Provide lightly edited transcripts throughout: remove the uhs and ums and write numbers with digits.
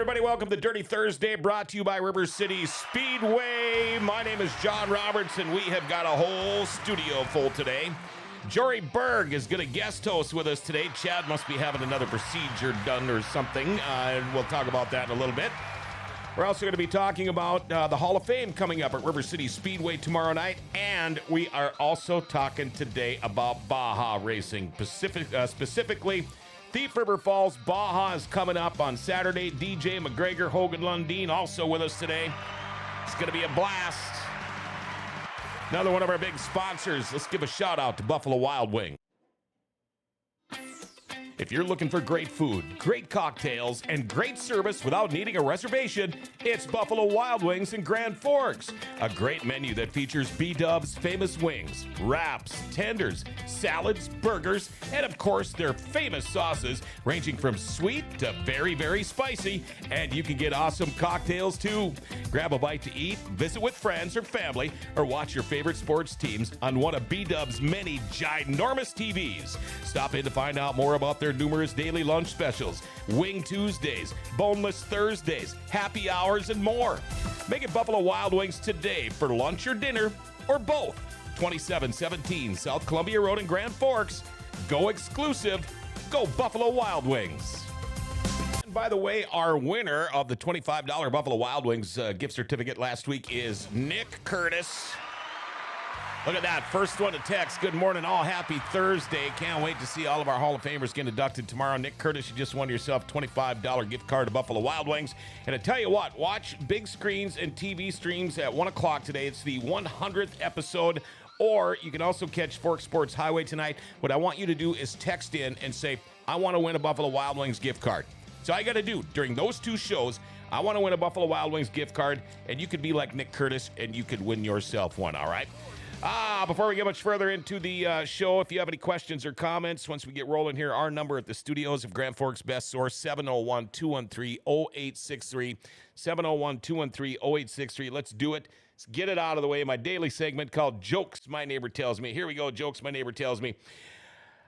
everybody. Welcome to Dirty Thursday, brought to you by River City Speedway. My name is John Roberts, and we have got a whole studio full today. Jory Berg is going to guest host with us today. Chad must be having another procedure done or something, and we'll talk about that in a little bit. We're also going to be talking about the Hall of Fame coming up at River City Speedway tomorrow night, and we are also talking today about BAJA racing, specifically Thief River Falls. BAJA is coming up on Saturday. DJ McGregor Hogan Lundeen also with us today. It's going to be a blast. Another one of our big sponsors. Let's give a shout out to Buffalo Wild Wing. If you're looking for great food, great cocktails, and great service without needing a reservation, it's Buffalo Wild Wings in Grand Forks. A great menu that features B-Dub's famous wings, wraps, tenders, salads, burgers, and of course their famous sauces ranging from sweet to very, very spicy. And you can get awesome cocktails too. Grab a bite to eat, visit with friends or family, or watch your favorite sports teams on one of B-Dub's many ginormous TVs. Stop in to find out more about their numerous daily lunch specials, Wing Tuesdays, Boneless Thursdays, happy hours, and more. Make it Buffalo Wild Wings today for lunch or dinner, or both. 2717 South Columbia Road in Grand Forks. Go exclusive. Go Buffalo Wild Wings. And by the way, our winner of the $25 Buffalo Wild Wings gift certificate last week is Nick Curtis. Look at that. First one to text. Good morning, all. Happy Thursday. Can't wait to see all of our Hall of Famers get inducted tomorrow. Nick Curtis, you just won yourself a $25 gift card to Buffalo Wild Wings. And I tell you what, watch big screens and TV streams at 1 o'clock today. It's the 100th episode. Or you can also catch Fork Sports Highway tonight. What I want you to do is text in and say, I want to win a Buffalo Wild Wings gift card. So I got to do, during those two shows, I want to win a Buffalo Wild Wings gift card. And you could be like Nick Curtis, and you could win yourself one, all right? Before we get much further into the show, if you have any questions or comments, once we get rolling here, our number at the studios of Grand Forks Best Source, 701-213-0863, 701-213-0863. Let's do it. Let's get it out of the way. My daily segment called Jokes My Neighbor Tells Me. Here we go, Jokes My Neighbor Tells Me.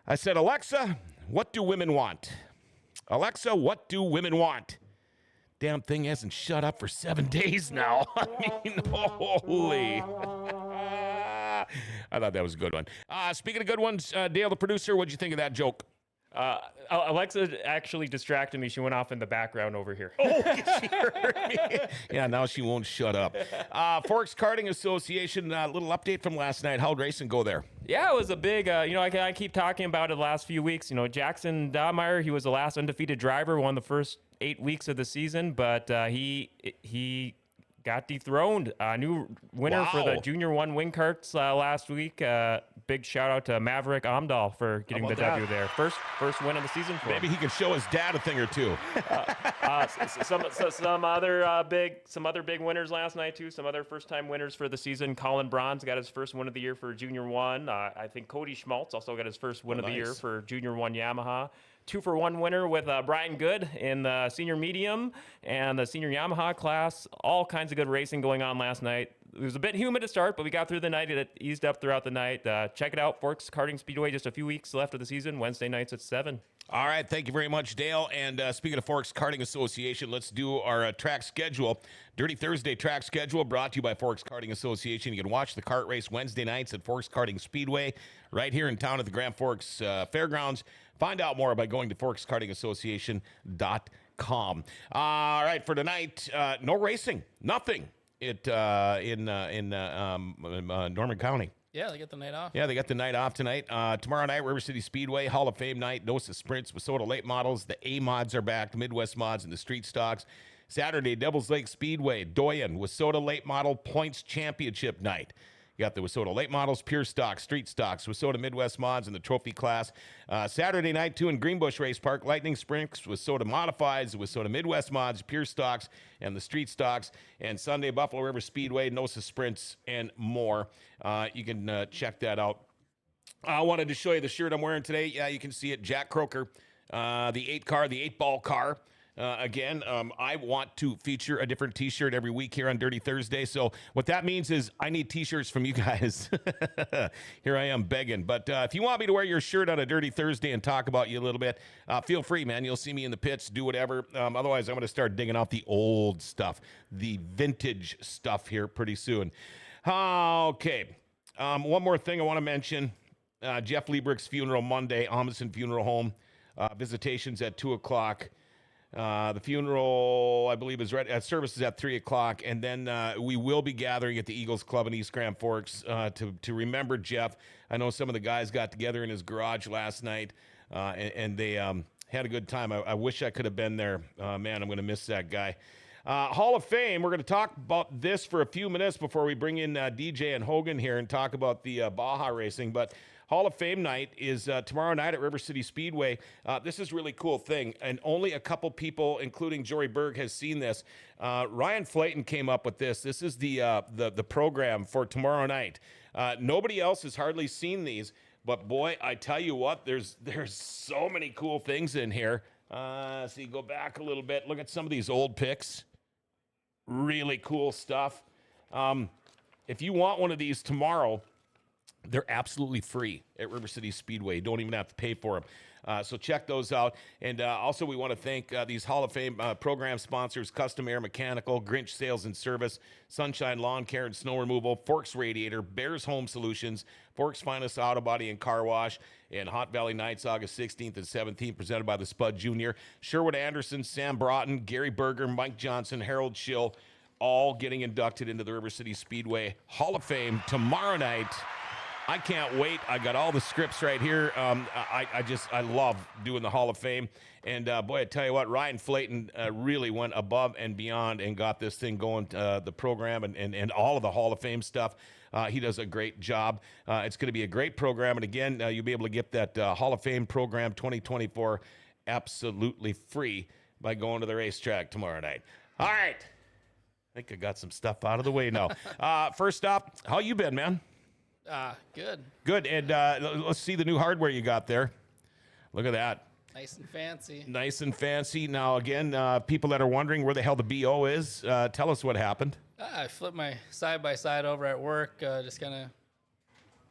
I said, Alexa, what do women want? Alexa, what do women want? Damn thing hasn't shut up for 7 days now. I mean, holy... I thought that was a good one. Speaking of good ones, Dale, the producer, what'd you think of that joke? Alexa actually distracted me. She went off in the background over here. Oh, she heard me. Yeah, now she won't shut up. Forks Karting Association, little update from last night. How'd racing go there? Yeah, it was a big, I keep talking about it the last few weeks. You know, Jackson Dahmeyer, he was the last undefeated driver, won the first 8 weeks of the season, but he got dethroned. New winner for the Junior 1 wing carts last week. Big shout out to Maverick Amdahl for getting the W there. First win of the season for Maybe him. he can show his dad a thing or two. Some other big winners last night too. Some other first time winners for the season. Colin Bronze got his first win of the year for Junior 1. I think Cody Schmaltz also got his first win of the year for Junior 1 Yamaha. 2-for-1 winner with Brian Good in the senior medium and the senior Yamaha class. All kinds of good racing going on last night. It was a bit humid to start, but we got through the night. It eased up throughout the night. Check it out, Forks Karting Speedway. Just a few weeks left of the season. Wednesday nights at 7. All right, thank you very much, Dale. And speaking of Forks Karting Association, let's do our track schedule. Dirty Thursday track schedule brought to you by Forks Karting Association. You can watch the kart race Wednesday nights at Forks Karting Speedway right here in town at the Grand Forks Fairgrounds. Find out more by going to forkskartingassociation.com. All right, for tonight, no racing, nothing in Norman County. Yeah, they get the night off. Yeah, they got the night off tonight. Tomorrow night, River City Speedway, Hall of Fame night, NOSA Sprints, Wissota Late Models, the A-Mods are back, the Midwest Mods, and the Street Stocks. Saturday, Devils Lake Speedway, Doyen, Wissota Late Model Points Championship night. You got the Wissota Late Models, Pure Stocks, Street Stocks, Wissota Midwest Mods, and the Trophy class. Saturday night, too, in Greenbush Race Park, Lightning Sprints, Wissota Modifieds, the Wissota Midwest Mods, Pure Stocks, and the Street Stocks. And Sunday, Buffalo River Speedway, NOSA Sprints, and more. You can check that out. I wanted to show you the shirt I'm wearing today. Yeah, you can see it. Jack Croker, the 8-ball car. Again, I want to feature a different T-shirt every week here on Dirty Thursday. So what that means is I need T-shirts from you guys. Here I am begging. But if you want me to wear your shirt on a Dirty Thursday and talk about you a little bit, feel free, man. You'll see me in the pits, do whatever. Otherwise, I'm going to start digging out the old stuff, the vintage stuff here pretty soon. Okay. One more thing I want to mention. Jeff Liebrick's funeral Monday, Amundsen Funeral Home. Visitations at 2 o'clock. The funeral, I believe, is right. Service is at 3 o'clock, and then we will be gathering at the Eagles Club in East Grand Forks to remember Jeff. I know some of the guys got together in his garage last night, and they had a good time. I wish I could have been there. Man, I'm going to miss that guy. Hall of Fame, we're going to talk about this for a few minutes before we bring in DJ and Hogan here and talk about the Baja racing, but Hall of Fame night is tomorrow night at River City Speedway. This is a really cool thing, and only a couple people, including Jory Berg, has seen this. Ryan Flayton came up with this. This is the program for tomorrow night. Nobody else has hardly seen these, but boy, I tell you what, there's so many cool things in here. So you go back a little bit, look at some of these old pics. Really cool stuff. If you want one of these tomorrow, they're absolutely free at River City Speedway. You don't even have to pay for them. So check those out. And also we want to thank these Hall of Fame program sponsors, Custom Air Mechanical, Grinch Sales and Service, Sunshine Lawn Care and Snow Removal, Forks Radiator, Bears Home Solutions, Forks Finest Auto Body and Car Wash, and Hot Valley Nights, August 16th and 17th, presented by the Spud Jr., Sherwood Anderson, Sam Broughton, Gary Berger, Mike Johnson, Harold Schill, all getting inducted into the River City Speedway Hall of Fame tomorrow night. I can't wait. I got all the scripts right here. I love doing the Hall of Fame. And boy, I tell you what, Ryan Flayton really went above and beyond and got this thing going, the program and all of the Hall of Fame stuff. He does a great job. It's going to be a great program. And again, you'll be able to get that Hall of Fame program 2024 absolutely free by going to the racetrack tomorrow night. All right. I think I got some stuff out of the way now. First up, how you been, man? Good. Good. And let's see the new hardware you got there. Look at that. Nice and fancy. Nice and fancy. Now, again, people that are wondering where the hell the BO is, tell us what happened. I flipped my side-by-side over at work, just kind of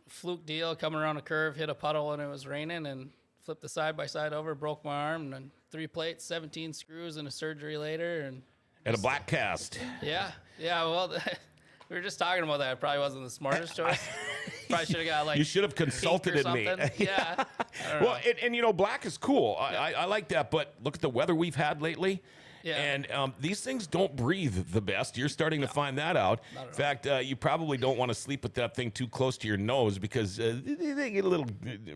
fluke deal, coming around a curve, hit a puddle when it was raining, and flipped the side-by-side over, broke my arm, and 3 plates, 17 screws, and a surgery later. And a black cast. Yeah, well... We were just talking about that. It probably wasn't the smartest choice. Probably should have got like. You should have consulted me. Yeah. Well, and you know, black is cool. I like that. But look at the weather we've had lately. Yeah. And these things don't breathe the best. You're starting to find that out. In fact, you probably don't want to sleep with that thing too close to your nose because they get a little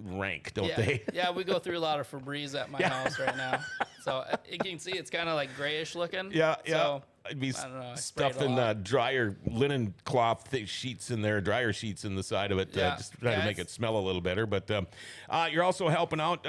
rank, don't they? Yeah, we go through a lot of Febreze at my house right now. So you can see it's kind of like grayish looking. Yeah. So, I'd be stuffed in dryer linen cloth sheets in there, dryer sheets in the side of it, just try to make it smell a little better. But you're also helping out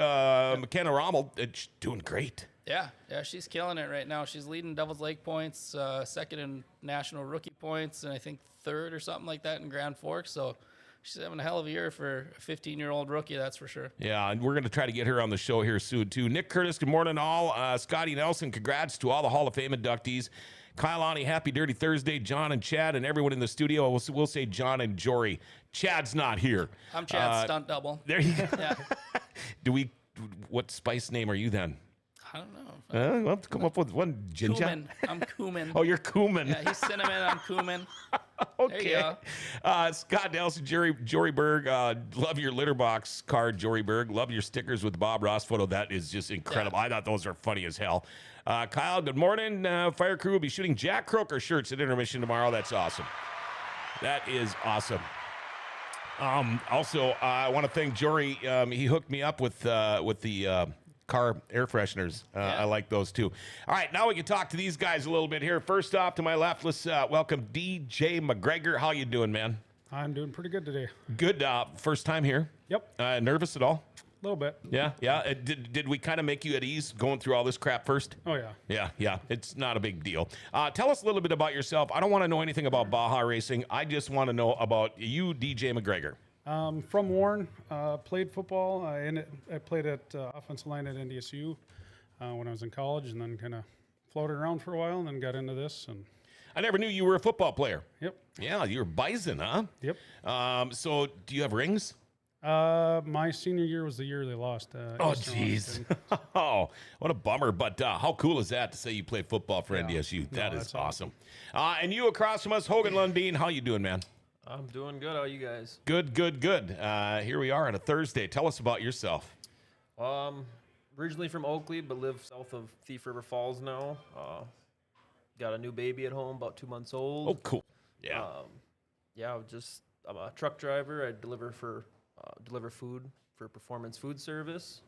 McKenna Rommel. She's doing great. Yeah, she's killing it right now. She's leading Devil's Lake points, second in national rookie points, and I think third or something like that in Grand Forks. So she's having a hell of a year for a 15-year-old rookie, that's for sure. Yeah, and we're going to try to get her on the show here soon, too. Nick Curtis, good morning, all. Scotty Nelson, congrats to all the Hall of Fame inductees. Kyle Ani, happy Dirty Thursday. John and Chad and everyone in the studio. We'll say John and Jory. Chad's not here. I'm Chad's stunt double. There you go. Yeah. What spice name are you then? I don't know. We'll have to come up with one. Ginger? Cumin. I'm cumin. Oh, you're cumin. Yeah, he's cinnamon. I'm cumin. Okay. There you go. Scott Nelson, Jory Berg. Love your litter box card, Jory Berg. Love your stickers with the Bob Ross photo. That is just incredible. Yeah. I thought those are funny as hell. Kyle, good morning. Fire crew will be shooting Jack Croker shirts at intermission tomorrow. That's awesome. That is awesome. Also, I want to thank Jory. He hooked me up with the car air fresheners. I like those too. All right, now we can talk to these guys a little bit here. First off, to my left, let's welcome DJ McGregor. How you doing, man? I'm doing pretty good today. Good. First time here? Yep. Nervous at all? A little bit. Yeah. Did we kind of make you at ease going through all this crap first? Oh, yeah. Yeah. It's not a big deal. Tell us a little bit about yourself. I don't want to know anything about Baja racing. I just want to know about you, DJ McGregor. From Warren, played football. I played at offensive line at NDSU. when I was in college, and then kind of floated around for a while, and then got into this. And I never knew you were a football player. yep, Yeah, you're Bison, huh? yep. So do you have rings? My senior year was the year they lost. Oh, Eastern jeez. Washington. Oh, what a bummer. But how cool is that to say you played football for Yeah. NDSU? That No, is that's awesome. And you across from us, Hogan Lundeen. How you doing, man? I'm doing good. How are you guys? Good, good, good. Here we are on a Thursday. Tell us about yourself. Originally from Oakley, but live south of Thief River Falls now. Got a new baby at home, about 2 months old. Oh, cool. Yeah. I'm a truck driver. I deliver food for Performance Food Service.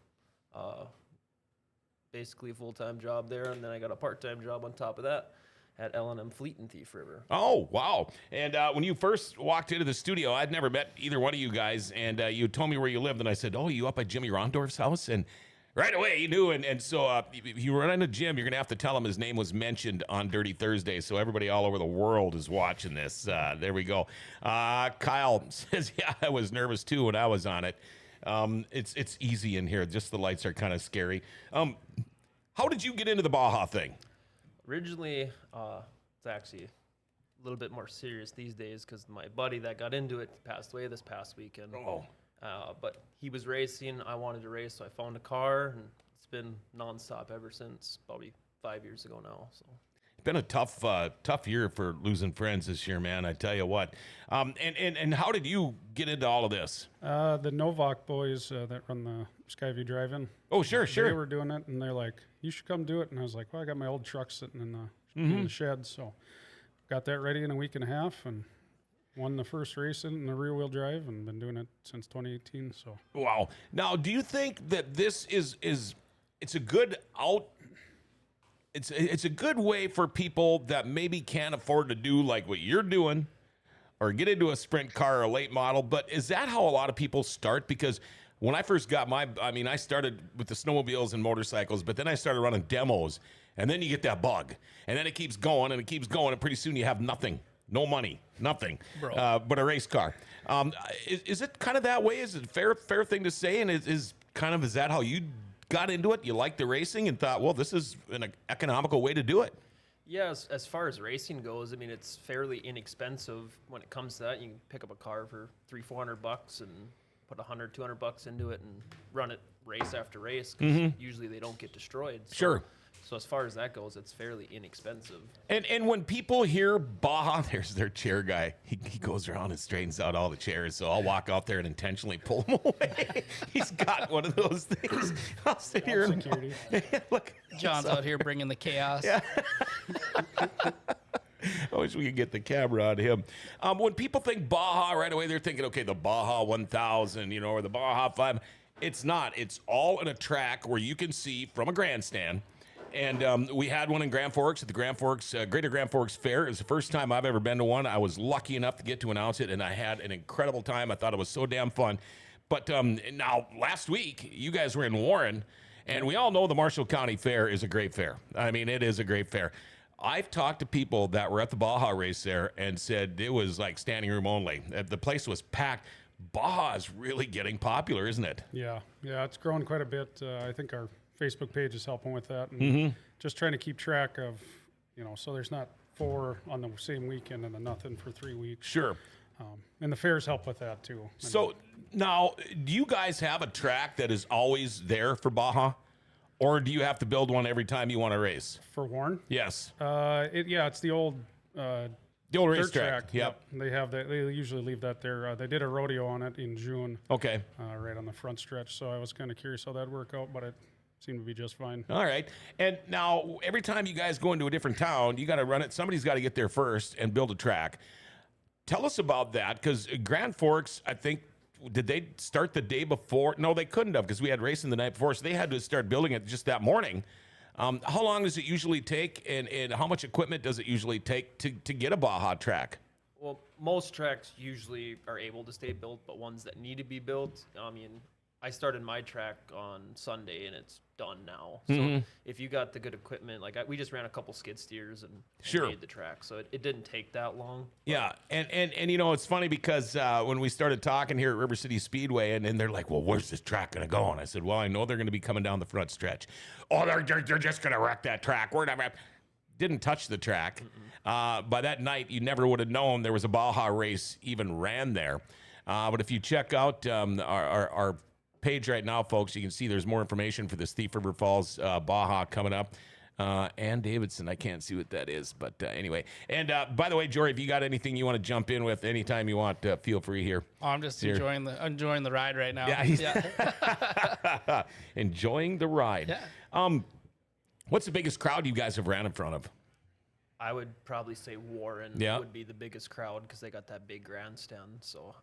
Basically a full-time job there, and then I got a part-time job on top of that at L&M Fleet in Thief River. Oh, wow. And when you first walked into the studio, I'd never met either one of you guys, and you told me where you lived, and I said, oh, you up at Jimmy Rondorf's house? And right away, you knew. And so if you run into Jim, you're going to have to tell him his name was mentioned on Dirty Thursday, so everybody all over the world is watching this. There we go. Kyle says, yeah, I was nervous, too, when I was on it. It's easy in here. Just the lights are kind of scary. How did you get into the Baja thing? Originally, it's actually a little bit more serious these days because my buddy that got into it passed away this past weekend. Oh. But he was racing. I wanted to race, so I found a car, and it's been nonstop ever since, probably 5 years ago now. So. Been a tough year for losing friends this year, man. I tell you what. And how did you get into all of this? The Novak boys that run the Skyview Drive-In. Oh, sure. They were doing it, and they're like, "You should come do it." And I was like, "Well, I got my old truck sitting in the shed, so got that ready in a week and a half, and won the first race in the rear-wheel drive, and been doing it since 2018." So Wow. Now, do you think that this is it's a good out? It's a good way for people that maybe can't afford to do like what you're doing, or get into a sprint car or a late model. But is that how a lot of people start? Because when I first got I started with the snowmobiles and motorcycles, but then I started running demos, and then you get that bug, and then it keeps going, and pretty soon you have nothing, no money, nothing, but a race car. Is it kind of that way? Is it a fair thing to say? And is that how you got into it? You liked the racing and thought, well, this is an economical way to do it. Yeah, as far as racing goes, I mean, it's fairly inexpensive when it comes to that. You can pick up a car for $300-400 and put $100-200 into it and run it race after race. 'Cause usually they don't get destroyed. So, Sure. So as far as that goes, it's fairly inexpensive. And when people hear Baja, there's their chair guy. He goes around and straightens out all the chairs. So I'll walk out there and intentionally pull him away. He's got one of those things. I'll sit here and security. look. John's out here bringing the chaos. Yeah. I wish we could get the camera on him. When people think Baja right away, they're thinking, okay, the Baja 1000, or the Baja 5. It's not. It's all in a track where you can see from a grandstand. And we had one in Grand Forks at the Greater Grand Forks Fair. It was the first time I've ever been to one. I was lucky enough to get to announce it, and I had an incredible time. I thought it was so damn fun. But now, last week, you guys were in Warren, and we all know the Marshall County Fair is a great fair. I mean, it is a great fair. I've talked to people that were at the Baja race there and said it was like standing room only. The place was packed. Baja is really getting popular, isn't it? yeah, it's grown quite a bit. I think our Facebook page is helping with that, and just trying to keep track of, so there's not 4 on the same weekend and then nothing for 3 weeks. Sure. And the fairs help with that too. So now, do you guys have a track that is always there for Baja? Or do you have to build one every time you want to race? For Warren, Yes. it's the old The old dirt racetrack. Yep. They have that. They usually leave that there. They did a rodeo on it in June, Okay. right on the front stretch. So I was kind of curious how that'd work out, but it seemed to be just fine. All right. And now, every time you guys go into a different town, you got to run it. Somebody's got to get there first and build a track. Tell us about that, because Grand Forks, I think, did they start the day before? No, they couldn't have, because we had racing the night before, so they had to start building it just that morning. How long does it usually take, and how much equipment does it usually take to get a Baja track? Well, most tracks usually are able to stay built, but ones that need to be built, I started my track on Sunday and it's done now. So if you got the good equipment, like we just ran a couple skid steers and made the track, so it didn't take that long. Yeah, and you know, it's funny because when we started talking here at River City Speedway, and they're like, well, where's this track going to go? And I said, well, I know they're going to be coming down the front stretch. Oh, they're just going to wreck that track. We're not. Didn't touch the track. By that night, you never would have known there was a Baja race even ran there. But if you check out our page right now, folks, you can see there's more information for this Thief River Falls Baja coming up. And Davidson, I can't see what that is, but anyway. And by the way, Jory, if you got anything you want to jump in with anytime you want, feel free here. Oh, I'm just enjoying the ride right now. Yeah. Enjoying the ride. Yeah. What's the biggest crowd you guys have ran in front of? I would probably say Warren would be the biggest crowd because they got that big grandstand. So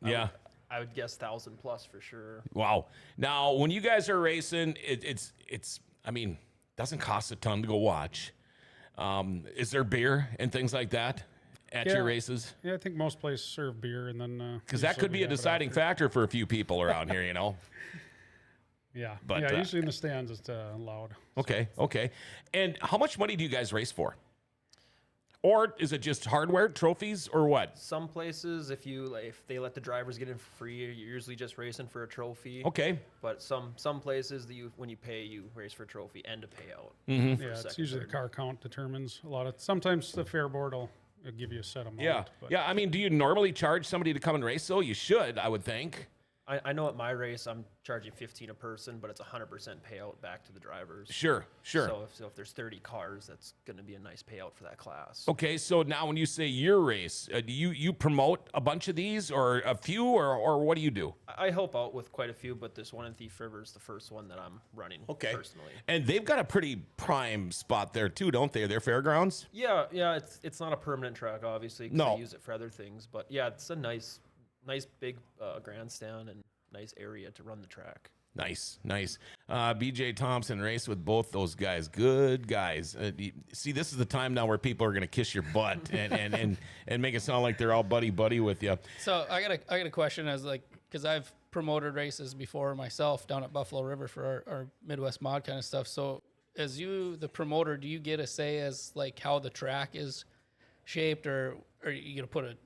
I would guess 1,000 plus for sure. Wow. Now, when you guys are racing, it's I mean, doesn't cost a ton to go watch. Is there beer and things like that at your races? Yeah, I think most places serve beer, and then because that could be a deciding factor for a few people around here, you know. Yeah, but usually in the stands it's loud. Okay. And how much money do you guys race for? Or is it just hardware, trophies, or what? Some places, if they let the drivers get in for free, you're usually just racing for a trophy. Okay. But some places, when you pay, you race for a trophy and a payout. Mm-hmm. Yeah, it's usually the car count determines a lot of. Sometimes the fair board will give you a set amount. Yeah. But. Yeah. I mean, do you normally charge somebody to come and race? So you should, I would think. I know at my race I'm charging $15 a person, but it's 100% payout back to the drivers. Sure. So if there's 30 cars, that's going to be a nice payout for that class. Okay, so now when you say your race, do you promote a bunch of these or a few, or what do you do? I help out with quite a few, but this one in Thief River is the first one that I'm running personally. And they've got a pretty prime spot there too, don't they? Their fairgrounds? Yeah, it's not a permanent track, obviously, because they use it for other things. But yeah, it's a nice big grandstand and nice area to run the track. Nice. BJ Thompson raced with both those guys. Good guys. See, this is the time now where people are going to kiss your butt and make it sound like they're all buddy with you. So I got a question because I've promoted races before myself down at Buffalo River for our Midwest mod kind of stuff. So as you, the promoter, do you get a say as like how the track is shaped, or are you going to put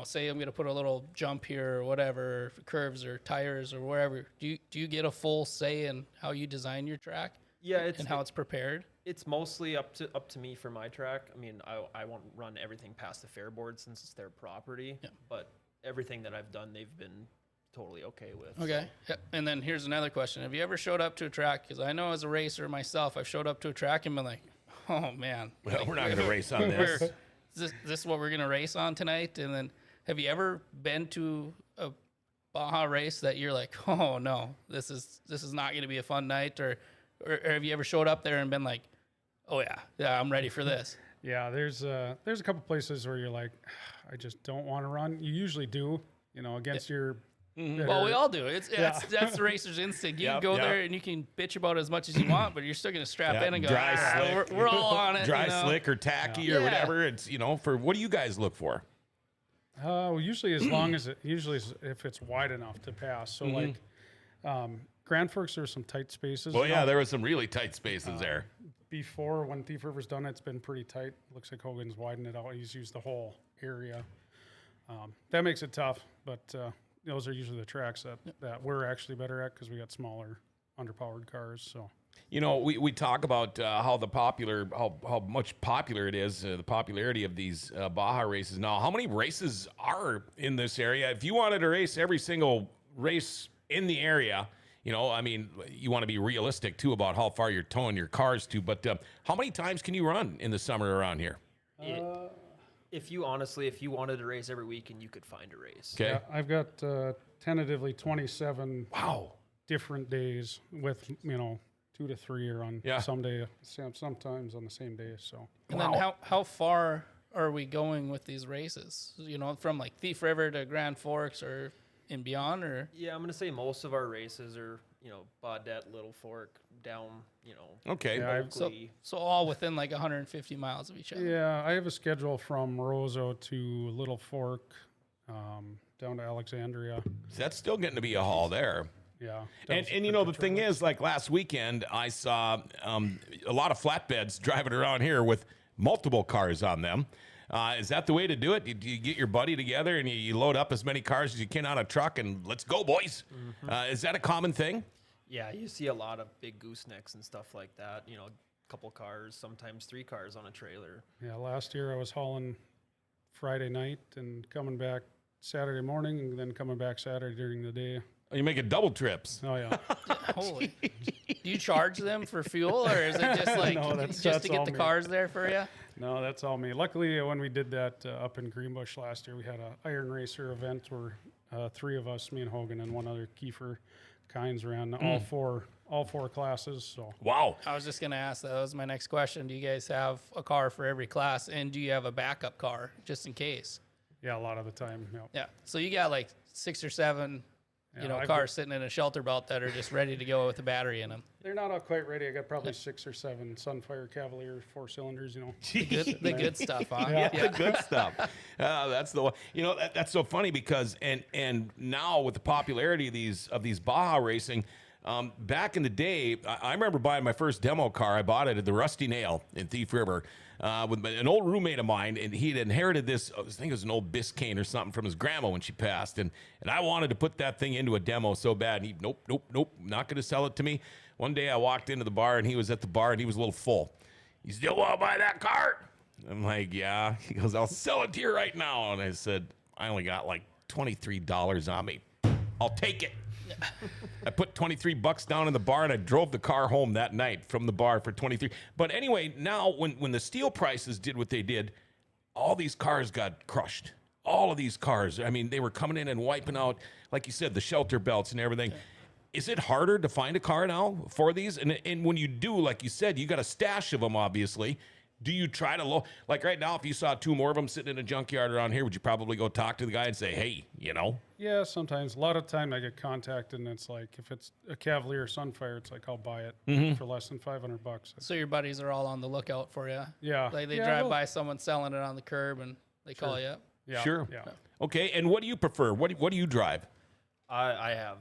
say I'm going to put a little jump here or whatever, curves or tires or wherever. Do you get a full say in how you design your track? Yeah, and how it's prepared? It's mostly up to me for my track. I mean, I won't run everything past the fair board since it's their property, but everything that I've done, they've been totally okay with. Okay. So. And then here's another question. Have you ever showed up to a track? Because I know as a racer myself, I've showed up to a track and been like, oh, man. Well, we're not going to race on this. Is this what we're going to race on tonight? And then have you ever been to a Baja race that you're like, oh no, this is not going to be a fun night, or have you ever showed up there and been like, oh yeah, I'm ready for this? Yeah, there's a couple places where you're like, I just don't want to run. You usually do, against your. Well, we all do. That's the racer's instinct. You can go there and you can bitch about it as much as you want, but you're still going to strap in and go, slick. We're all on it. Dry, slick, or tacky or whatever. It's for what do you guys look for? Usually if it's wide enough to pass. So like Grand Forks, there's some tight spaces. Oh yeah, there was some really tight spaces there. Before, when Thief River's done it, it's been pretty tight. Looks like Hogan's widened it out. He's used the whole area. That makes it tough, but those are usually the tracks that we're actually better at because we got smaller, underpowered cars. So. We talk about how much popular it is, the popularity of these Baja races. Now, how many races are in this area? If you wanted to race every single race in the area, you want to be realistic too about how far you're towing your cars to. But how many times can you run in the summer around here? If you wanted to race every weekend, you could find a race. Okay, yeah, I've got tentatively 27. Wow. Different days with 2 to 3 are on someday, sometimes on the same day. So. And then how far are we going with these races? From like Thief River to Grand Forks or and beyond, or? Yeah, I'm gonna say most of our races are Baudette, Little Fork, down. Okay. Yeah, so all within like 150 miles of each other. Yeah, I have a schedule from Roseau to Little Fork, down to Alexandria. That's still getting to be a haul there. Yeah. And you know, the thing is, like last weekend, I saw a lot of flatbeds driving around here with multiple cars on them. Is that the way to do it? You get your buddy together and you load up as many cars as you can on a truck and let's go, boys. Is that a common thing? Yeah, you see a lot of big goosenecks and stuff like that. You know, a couple cars, sometimes 3 cars on a trailer. Yeah, last year I was hauling Friday night and coming back Saturday morning and then coming back Saturday during the day. Oh, you make it double trips. Oh, yeah. Holy. Do you charge them for fuel, or is it just like No, just that's to get all the me. cars there for you? No, that's all me. Luckily, when we did that up in Greenbush last year, we had a Iron Racer event where 3 of us, me and Hogan and one other Kiefer Kynes, ran all four classes. So Wow. I was just gonna ask. That was my next question. Do you guys have a car for every class, and do you have a backup car just in case? yeah, a lot of the time. Yeah. Yeah. So you got like 6 or 7, Yeah, I've cars sitting in a shelter belt that are just ready to go with a battery in them. They're not all quite ready. I got probably 6 or 7 Sunfire Cavalier 4-cylinders. You know. The good stuff, huh? Yeah, the good stuff. That's the one. You know, that's so funny because and now with the popularity of these Baja racing, back in the day, I remember buying my first demo car. I bought it at the Rusty Nail in Thief River with an old roommate of mine, and he'd inherited this. I think it was an old Biscayne or something from his grandma when she passed, and I wanted to put that thing into a demo so bad. And he, nope, not going to sell it to me. One day I walked into the bar, and he was at the bar, and he was a little full. You still want to buy that car? I'm like, yeah. He goes, I'll sell it to you right now. And I said, I only got like $23 on me. I'll take it. I put $23 down in the bar and I drove the car home that night from the bar for 23. But anyway, now when the steel prices did what they did, all these cars got crushed. All of these cars. I mean, they were coming in and wiping out, like you said, the shelter belts and everything. Is it harder to find a car now for these? And when you do, like you said, you got a stash of them, obviously. Do you try to like right now, if you saw 2 more of them sitting in a junkyard around here, would you probably go talk to the guy and say, hey, you know? Yeah, sometimes. A lot of time I get contacted, and it's like if it's a Cavalier Sunfire, it's like I'll buy it for less than $500. So your buddies are all on the lookout for you. Yeah. Like they Yeah, drive well- by someone selling it on the curb and they call you up. Yeah. Sure. Yeah. Okay, and what do you prefer? What do you drive? I have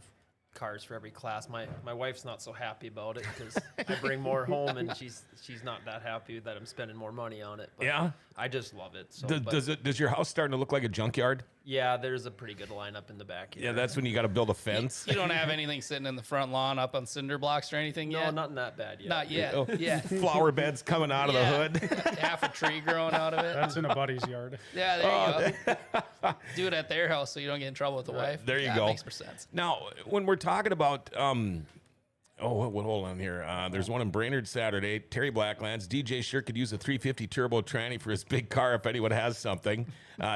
cars for every class. My wife's not so happy about it because I bring more home, and she's not that happy that I'm spending more money on it. But Yeah? I just love it. So, Does your house starting to look like a junkyard? yeah, there's a pretty good lineup in the back here. Yeah, that's when you got to build a fence. You don't have anything sitting in the front lawn up on cinder blocks or anything no, yet? nothing that bad yet. Not yet. Oh, Yeah. Flower beds coming out of the Yeah. hood. Half a tree growing out of it. That's in a buddy's yard. Yeah, there you go. Do it at their house so you don't get in trouble with the wife. There you Yeah, go. Makes more sense. Now, when we're talking about, hold on here. There's one in Brainerd Saturday. Terry Blacklands. DJ sure could use a 350 turbo tranny for his big car if anyone has something.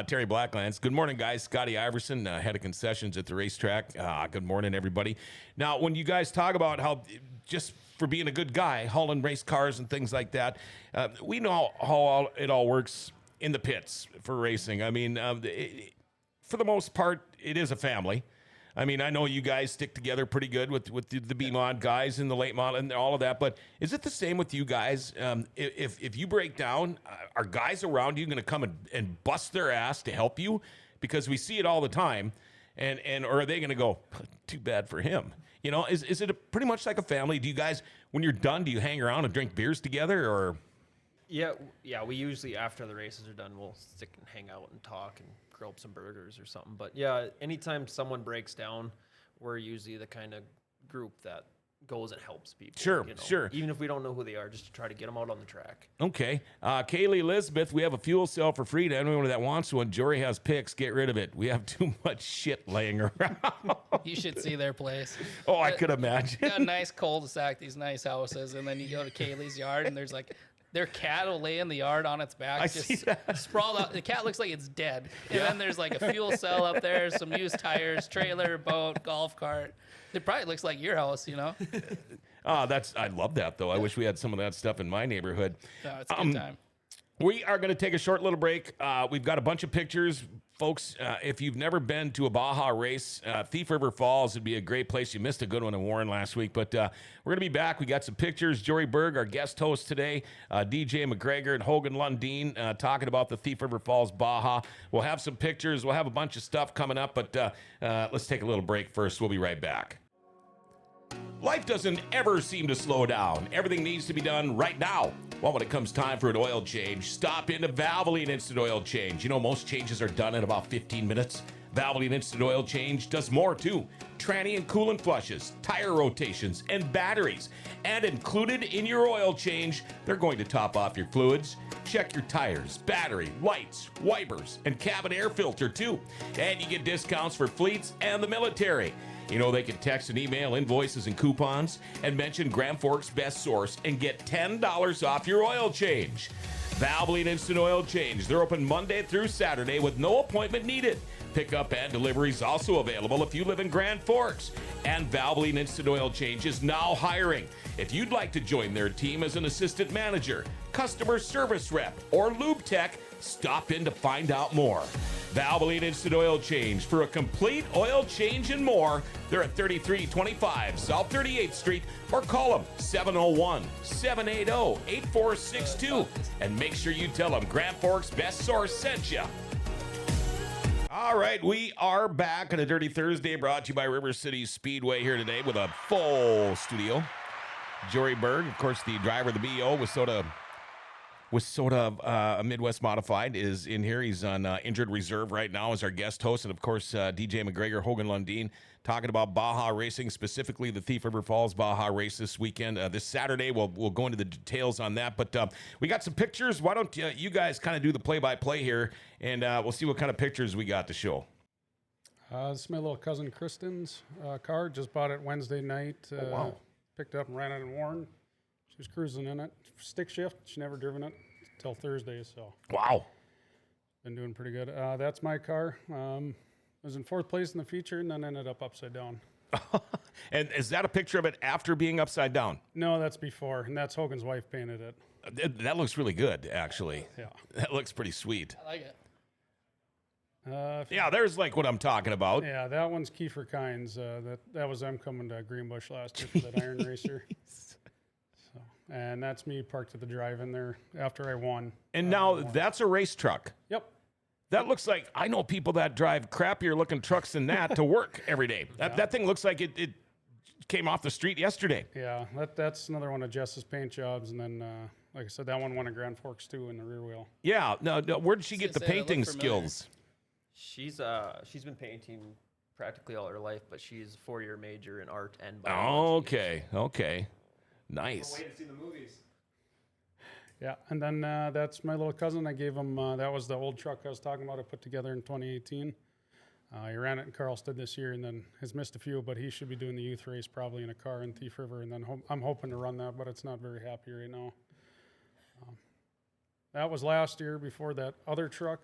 Terry Blacklands. Good morning, guys. Scotty Iverson, head of concessions at the racetrack. Good morning, everybody. Now, when you guys talk about how just for being a good guy, hauling race cars and things like that, we know how it all works in the pits for racing. I mean, for the most part, it is a family. I mean, I know you guys stick together pretty good with the B-Mod guys and the late mod and all of that, but is it the same with you guys? If you break down, are guys around you going to come and bust their ass to help you? Because we see it all the time, and or are they going to go, too bad for him? You know, is it pretty much like a family? Do you guys, when you're done, do you hang around and drink beers together, or? Yeah. We usually, after the races are done, we'll stick and hang out and talk and grill up some burgers or something. But yeah, anytime someone breaks down, we're usually the kind of group that goes and helps people. Sure, you know, sure. Even if we don't know who they are, just to try to get them out on the track. Okay. Kaylee Elizabeth, we have a fuel cell for free to anyone that wants one. Jory has picks. Get rid of it. We have too much shit laying around. You should see their place. Oh, I could imagine. Got a nice cul-de-sac, these nice houses, and then you go to Kaylee's yard, and there's like their cat will lay in the yard on its back, I just see that. sprawled out. The cat looks like it's dead. And then there's like a fuel cell up there, some used tires, trailer, boat, golf cart. It probably looks like your house, you know? I love that, though. I wish we had some of that stuff in my neighborhood. No, it's a good time. We are going to take a short little break. We've got a bunch of pictures. Folks, if you've never been to a Baja race, Thief River Falls would be a great place. You missed a good one in Warren last week, but we're going to be back. We got some pictures. Jory Berg, our guest host today, DJ McGregor and Hogan Lundeen talking about the Thief River Falls Baja. We'll have some pictures. We'll have a bunch of stuff coming up, but let's take a little break first. We'll be right back. Life doesn't ever seem to slow down. Everything needs to be done right now. Well, when it comes time for an oil change, stop into Valvoline Instant Oil Change. You know, most changes are done in about 15 minutes. Valvoline Instant Oil Change does more too. Tranny and coolant flushes, tire rotations, and batteries. And included in your oil change, they're going to top off your fluids. Check your tires, battery, lights, wipers, and cabin air filter too. And you get discounts for fleets and the military. You know, they can text and email invoices and coupons and mention Grand Forks Best Source and get $10 off your oil change. Valvoline Instant Oil Change. They're open Monday through Saturday with no appointment needed. Pickup and delivery is also available if you live in Grand Forks. And Valvoline Instant Oil Change is now hiring. If you'd like to join their team as an assistant manager, customer service rep, or lube tech, stop in to find out more. Valvoline Instant Oil Change for a complete oil change and more. They're at 3325 South 38th Street or call them 701-780-8462 and make sure you tell them Grand Forks Best Source sent you. All right, we are back on a Dirty Thursday brought to you by River City Speedway here today with a full studio. Jory Berg, of course, the driver of the BO with Midwest Modified, is in here. He's on injured reserve right now as our guest host. And, of course, DJ McGregor Hogan Lundeen talking about BAJA racing, specifically the Thief River Falls BAJA race this weekend. This Saturday, we'll go into the details on that. But we got some pictures. Why don't you guys kind of do the play-by-play here, and we'll see what kind of pictures we got to show. This is my little cousin Kristen's car. Just bought it Wednesday night. Oh, wow. Picked it up and ran it in Warren. She was cruising in it. Stick shift. She never driven it until Thursday, so. Wow. Been doing pretty good. That's my car. I was in fourth place in the feature and then ended up upside down. And is that a picture of it after being upside down? No, that's before, and that's Hogan's wife painted it. That looks really good, actually. Yeah. That looks pretty sweet. I like it. Yeah, there's like what I'm talking about. Yeah, that one's Kiefer Kynes. That was them coming to Greenbush last year for that Iron Racer. So, and that's me parked at the drive-in there after I won. And now that's a race truck. Yep. That looks like, I know people that drive crappier looking trucks than that to work every day. That thing looks like it came off the street yesterday. Yeah, that's another one of Jess's paint jobs. And then, like I said, that one won at Grand Forks too in the rear wheel. Yeah. No, where did she get the Say that looked painting familiar. skills? She's been painting practically all her life, but she's a 4-year major in art and Oh, biology. okay. Nice. Wait to see the movies. Yeah, and then that's my little cousin. I gave him, that was the old truck I was talking about I put together in 2018. He ran it in Carlsted this year and then has missed a few, but he should be doing the youth race probably in a car in Thief River. And then I'm hoping to run that, but it's not very happy right now. That was last year before that other truck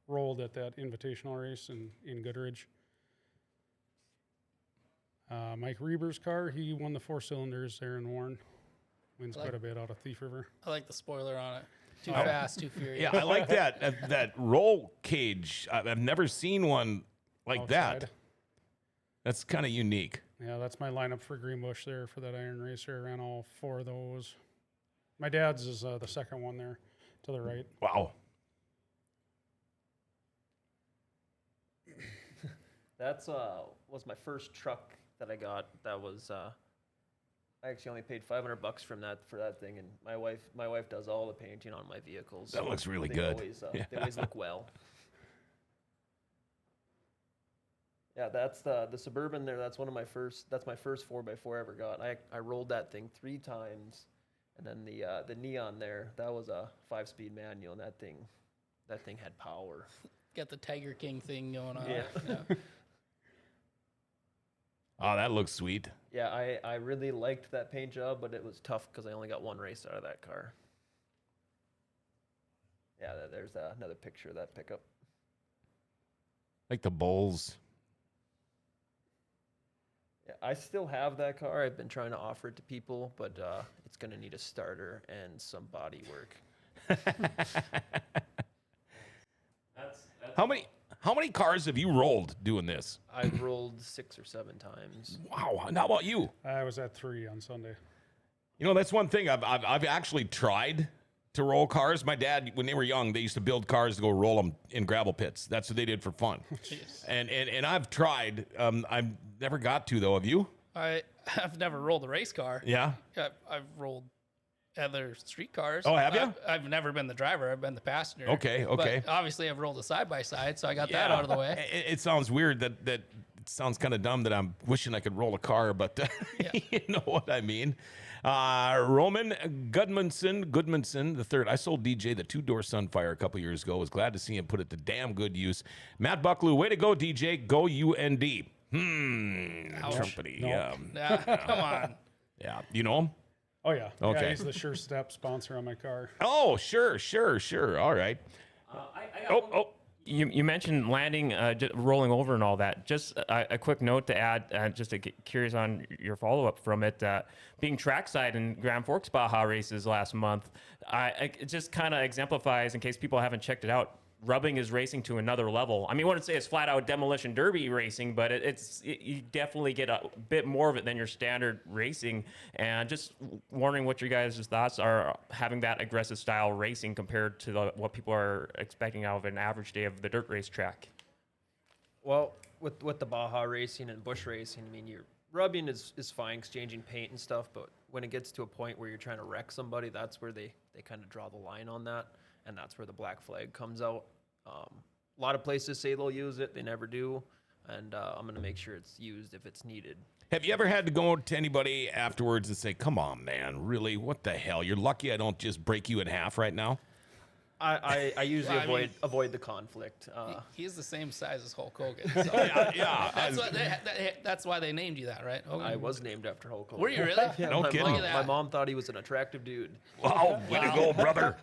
rolled at that invitational race in Goodridge. Mike Reber's car, he won the 4 cylinders there in Warren. Wins quite a bit out of Thief River. I like the spoiler on it. Too fast, too furious. Yeah, I like that that roll cage. I've never seen one like Outside. that. That's kind of unique. Yeah, that's my lineup for Greenbush there for that Iron Racer. I ran all 4 of those. My dad's is the second one there to the right. Wow. That's was my first truck that I got. That was I actually only paid $500 for that thing, and my wife does all the painting on my vehicles. That looks really they good. Always, They always look well. Yeah, that's the Suburban there. That's one of my first. That's my first 4x4 I ever got. I rolled that thing 3 times, and then the Neon there. That was a 5-speed manual, and that thing had power. Got the Tiger King thing going on. Yeah. Oh, that looks sweet. Yeah, I really liked that paint job, but it was tough because I only got 1 race out of that car. Yeah, there's another picture of that pickup. Like the Bulls. Yeah, I still have that car. I've been trying to offer it to people, but it's going to need a starter and some body work. How many cars have you rolled doing this? I've rolled 6 or 7 times. Wow. And how about you? I was at 3 on Sunday. You know, that's one thing I've actually tried to roll cars. My dad, when they were young, they used to build cars to go roll them in gravel pits. That's what they did for fun. And I've tried. I've never got to, though. Have you? I've never rolled a race car. Yeah. I've rolled other street cars. Oh, have you? I've never been the driver. I've been the passenger. Okay. But obviously, I've rolled a side-by-side, so I got that out of the way. It sounds weird that it sounds kind of dumb that I'm wishing I could roll a car, but you know what I mean. Roman Goodmanson the third. I sold DJ the 2-door Sunfire a couple years ago. Was glad to see him put it to damn good use. Matt Bucklew, way to go, DJ. Go UND. Trumpety. No. Come on. Yeah. You know him? Oh yeah. Okay. Yeah, he's the Sure Step sponsor on my car. Oh, sure. All right. You mentioned landing, rolling over and all that. Just a quick note to add, just to get curious on your follow-up from it, being trackside in Grand Forks Baja races last month, it just kind of exemplifies, in case people haven't checked it out, rubbing is racing to another level. I mean, I wouldn't say it's flat-out demolition derby racing, but you definitely get a bit more of it than your standard racing. And just wondering what your guys' thoughts are having that aggressive style racing compared to what people are expecting out of an average day of the dirt race track. Well, with the Baja racing and bush racing, I mean, your rubbing is fine, exchanging paint and stuff, but when it gets to a point where you're trying to wreck somebody, that's where they kind of draw the line on that, and that's where the black flag comes out. A lot of places say they'll use it, they never do, and I'm going to make sure it's used if it's needed. Have you ever had to go to anybody afterwards and say, come on, man, really? What the hell? You're lucky I don't just break you in half right now? I usually I mean, avoid the conflict. He's the same size as Hulk Hogan. So Yeah. that's why they named you that, right? Hogan? I was named after Hulk Hogan. Were you really? Yeah, No my kidding. mom- Look at My that. mom thought he was an attractive dude. Wow, way to go, brother.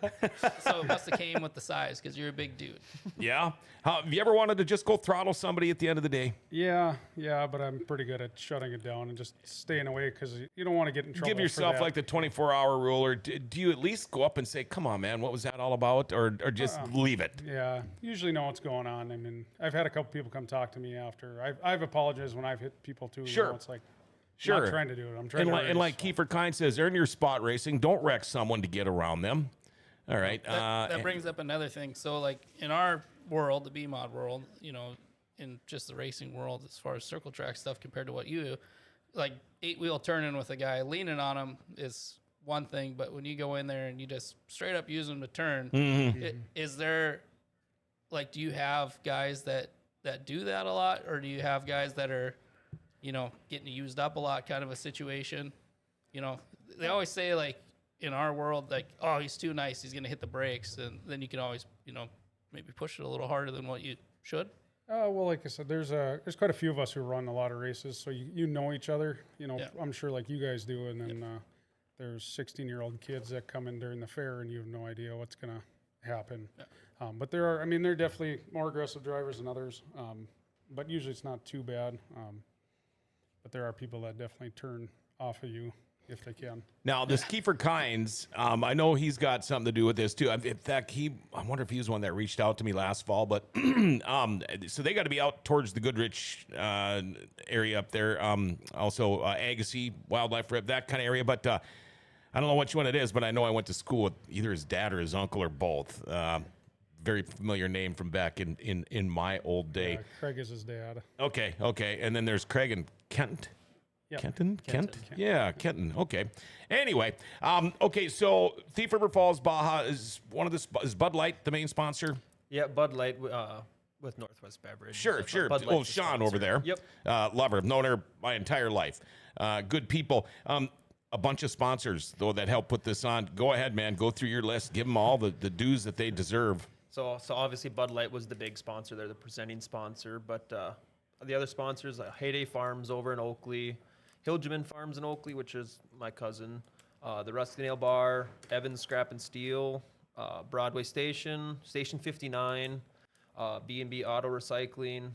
So it must have came with the size because you're a big dude. Yeah. Have you ever wanted to just go throttle somebody at the end of the day? Yeah, but I'm pretty good at shutting it down and just staying away because you don't want to get in trouble. Give yourself like the 24-hour rule, or do you at least go up and say, come on, man, what was that all about? Or just leave it? Yeah, usually know what's going on. I mean, I've had a couple people come talk to me after. I've apologized when I've hit people too. Sure. You know, it's like, Sure. I'm not trying to do it. I'm trying And to like, race, and like so. Kiefer Kine says, earn your spot racing. Don't wreck someone to get around them. All right. That brings up another thing. So, like in our world, the B-mod world, you know, in just the racing world, as far as circle track stuff compared to what you do, like 8-wheel turning with a guy leaning on him is one thing, but when you go in there and you just straight up use them to turn, is there, like, do you have guys that do that a lot, or do you have guys that are, you know, getting used up a lot kind of a situation? You know, they always say, like, in our world, like, oh, he's too nice, he's going to hit the brakes, and then you can always, you know, maybe push it a little harder than what you should. Well, like I said, there's quite a few of us who run a lot of races, so you know each other. You know, Yeah. I'm sure like you guys do, and then there's 16-year-old kids that come in during the fair, and you have no idea what's gonna happen. Yeah. But there are definitely more aggressive drivers than others, but usually it's not too bad. But there are people that definitely turn off of you if they can. Now, this Kiefer Kynes, I know he's got something to do with this too. In fact, I wonder if he was one that reached out to me last fall. But so they got to be out towards the Goodrich area up there. Also, Agassiz, Wildlife Rip, that kind of area. But I don't know which one it is, but I know I went to school with either his dad or his uncle or both. Very familiar name from back in my old day. Craig is his dad. Okay. And then there's Craig and Kent. Yep. Kent? Yeah, Kenton. Okay. Anyway, okay, so Thief River Falls Baja is is Bud Light the main sponsor? Yeah, Bud Light with Northwest Beverage. Sure. Bud Light's Oh, the Sean sponsor. over there. Yep. Love her. I've known her my entire life. Good people. A bunch of sponsors, though, that help put this on. Go ahead, man. Go through your list. Give them all the dues that they deserve. So obviously Bud Light was the big sponsor. They're the presenting sponsor. But the other sponsors, Heyday Farms over in Oakley, Hilgeman Farms in Oakley, which is my cousin, the Rusty Nail Bar, Evans Scrap and Steel, Broadway Station, Station 59, B&B Auto Recycling,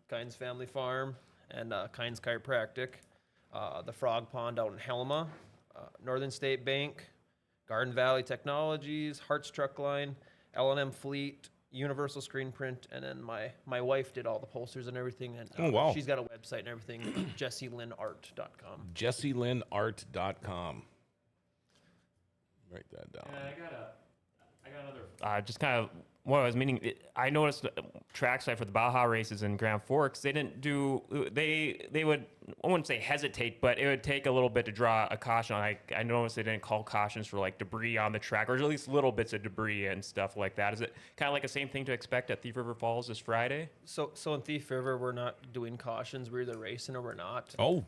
Kynes Family Farm, and Kynes Chiropractic, the Frog Pond out in Helma, Northern State Bank, Garden Valley Technologies, Hart's Truck Line, L&M Fleet, Universal Screen Print, and then my wife did all the posters and everything. And Oh, wow. she's got a website and everything, JessieLynnArt.com. JessieLynnArt.com. Write that down. I got another. Just kind of what I was meaning. I noticed trackside for the Baja races in Grand Forks. They didn't do. They would I wouldn't say hesitate, but it would take a little bit to draw a caution. I noticed they didn't call cautions for like debris on the track, or at least little bits of debris and stuff like that. Is it kind of like the same thing to expect at Thief River Falls this Friday? So in Thief River, we're not doing cautions. We're either racing or we're not. Oh,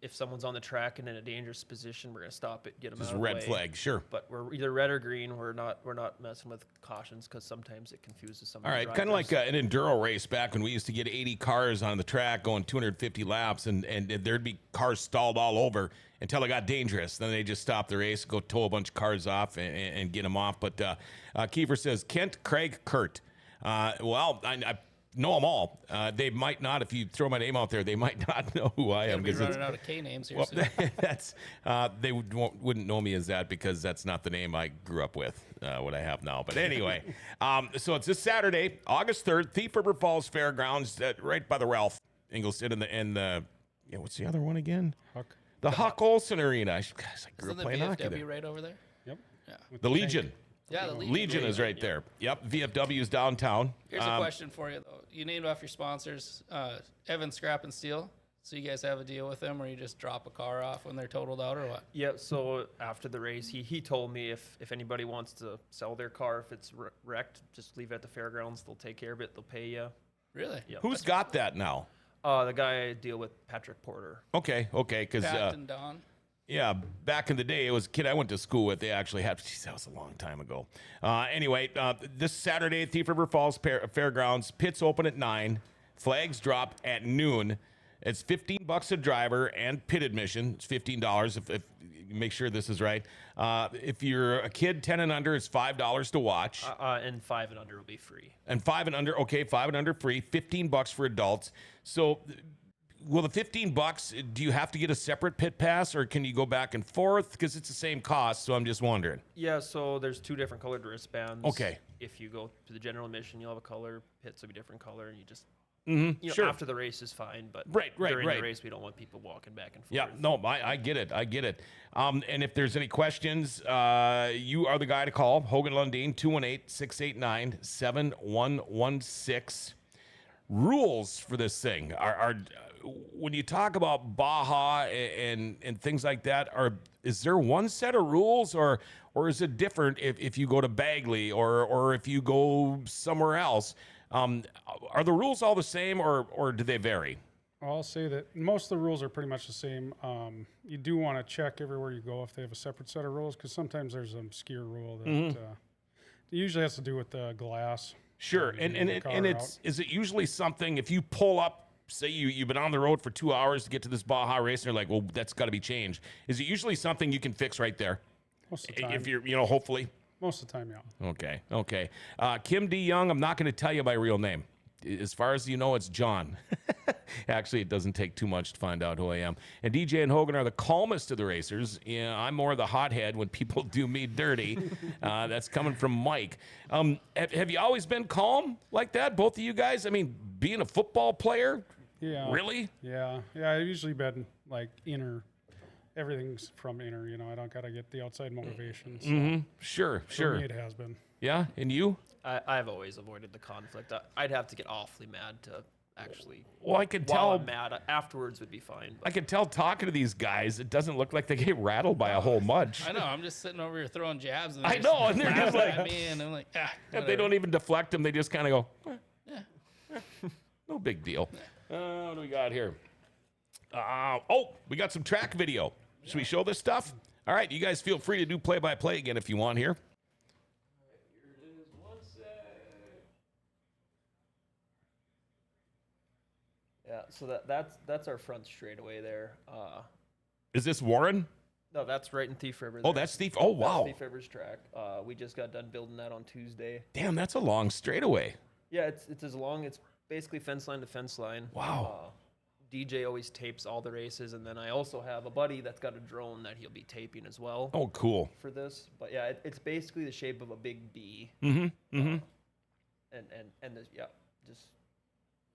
If someone's on the track and in a dangerous position, we're gonna stop it, get them just out of red the way. flag, sure. But we're either red or green. We're not messing with cautions because sometimes it confuses some. All right, kind of like an enduro race back when we used to get 80 cars on the track going 250 laps, and there'd be cars stalled all over until it got dangerous. Then they just stop the race, go tow a bunch of cars off, and get them off. But Kiefer says, Kent, Craig, Kurt. Well, I know them all. They might not, if you throw my name out there, they might not know who I am. Be running out of K names here Well, soon. that's they wouldn't know me as that because that's not the name I grew up with. What I have now, but anyway, so it's this Saturday, August 3rd, Thief River Falls Fairgrounds, right by the Ralph Ingolstadt and the what's the other one again? Huck. The Huck Olson Arena. I grew Isn't up the playing hockey VFW there. right over there? Yep. Yeah. With The tank. Legion. Yeah, the Legion is right there. Yep. VFW is downtown. Here's a question for you, though. You named off your sponsors, Evan Scrap and Steel. So you guys have a deal with them where you just drop a car off when they're totaled out or what? Yeah, so after the race, he told me if anybody wants to sell their car, if it's wrecked, just leave it at the fairgrounds. They'll take care of it. They'll pay you. Really? Yeah. Who's got that now? The guy I deal with, Patrick Porter. Okay, because Pat and Don. yeah, back in the day, it was a kid I went to school with. They actually had, geez, that was a long time ago. Anyway, this Saturday at Thief River Falls Fairgrounds, pits open at 9, flags drop at noon. It's $15 a driver and pit admission. It's $15 if make sure this is right. If you're a kid 10 and under, it's $5 to watch. And 5 and under will be free. And 5 and under, okay, 5 and under free, $15 for adults. So will the $15, do you have to get a separate pit pass or can you go back and forth? Because it's the same cost, so I'm just wondering. Yeah, so there's 2 different colored wristbands. Okay. If you go to the general admission, you'll have a color. Pits will be different color, and you just Sure. after the race is fine, but Right, during right. the race we don't want people walking back and forth. Yeah, no, I get it. I get it. And if there's any questions, you are the guy to call. Hogan Lundeen, 218-689-7116. Rules for this thing are when you talk about BAJA and things like that, is there one set of rules or is it different if you go to Bagley or if you go somewhere else? Are the rules all the same or do they vary? I'll say that most of the rules are pretty much the same. You do want to check everywhere you go if they have a separate set of rules, because sometimes there's an obscure rule that it usually has to do with the glass. Sure, and is it usually something if you pull up, say you've been on the road for 2 hours to get to this Baja race, and you're like, well, that's got to be changed. Is it usually something you can fix right there? Most of the time. If you're, hopefully. Most of the time, yeah. Okay. Kim D. Young, I'm not going to tell you my real name. As far as you know, it's John. Actually, it doesn't take too much to find out who I am. And DJ and Hogan are the calmest of the racers. Yeah, I'm more the hothead when people do me dirty. That's coming from Mike. Have you always been calm like that, both of you guys? I mean, being a football player? Yeah. Really? Yeah. I've usually been like inner. Everything's from inner, I don't got to get the outside motivation. So Sure. for me, it has been. Yeah, and you? I've always avoided the conflict. I'd have to get awfully mad to actually. Well, I can While tell. I'm mad, afterwards would be fine. I can tell talking to these guys, it doesn't look like they get rattled by a whole bunch. I know. I'm just sitting over here throwing jabs. And I know, and they're just laughing like- at me, and I'm like, If they don't even deflect them, they just kind of go, no big deal. What do we got here? We got some track video. Should we show this stuff? All right, you guys feel free to do play-by-play again if you want here. Yeah, so that's our front straightaway there. Is this Warren? No, that's right in Thief River. Oh, there. that's Thief. Oh, wow. That's Thief River's track. We just got done building that on Tuesday. Damn, that's a long straightaway. Yeah, it's as long. It's basically fence line to fence line. Wow. DJ always tapes all the races, and then I also have a buddy that's got a drone that he'll be taping as well Oh, cool. for this. But yeah, it's basically the shape of a big B. Mm-hmm. And this, yeah, just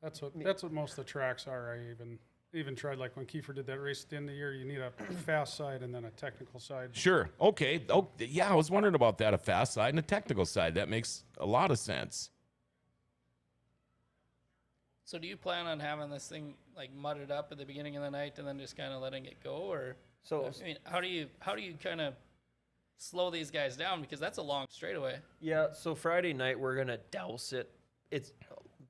That's what most of the tracks are. I even tried, like when Kiefer did that race at the end of the year, you need a fast side and then a technical side. Sure. Okay. Oh, yeah, I was wondering about that, a fast side and a technical side. That makes a lot of sense. So do you plan on having this thing like mudded up at the beginning of the night and then just kind of letting it go, or So I mean, how do you kind of slow these guys down, because that's a long straightaway? yeah, so Friday night we're gonna douse it. It's